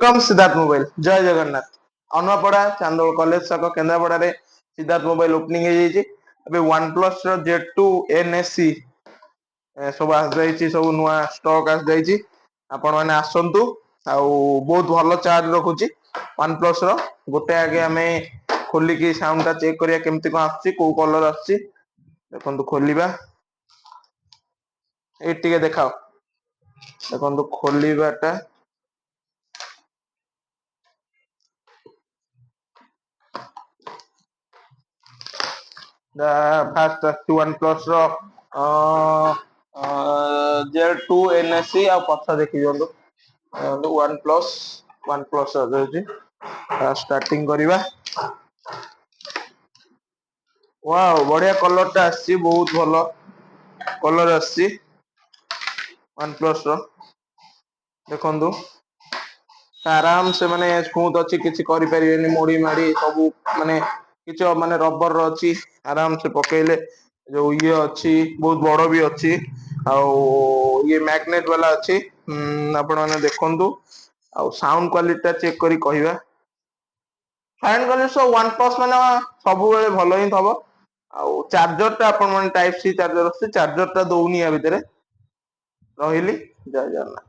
Welcome Siddharth mobile जय Jagannath अनुआपड़ा चांदोल college छक Kendrapara Siddharth mobile opening अबे वन प्लस Z2 NSC सब सब नुआ स्टॉक आपण मैंने आसतु बहुत भल चार्ज रखुची वन प्लस गोटे आगे आम खोलिकी साउंड टा चेक करिया केमती कौन आसुची को कलर आसुची देखंतु खोलिबा ए टिके देखाओ देखंतु खोलिबाटा fast one plus Z2 NSC आ पछा देखि दियंतु वन प्लस स्टार्टिंग करिबा वाओ बढ़िया कलर टा आसी बहुत भलो कलर आसी वन प्लस देखंतु आराम से माने स्मूथ अच्छी किसी करि परिबेनी मोड़ी माड़ी सब माने किछ माने रबर अच्छी आराम से पकेले जो ये अच्छी बहुत बड़ भी अच्छी ये मैग्नेट वाला अच्छी आपण माने देखंतु आ साउंड क्वालिटी चेक करी कहबा fine quality so one plus माने सब बेले भलो ही थबो आ चार्जर टा आपण माने टाइप सी चार्जर अछि चार्जर टा दउनी या भितरे रहिली जय जगन्नाथ।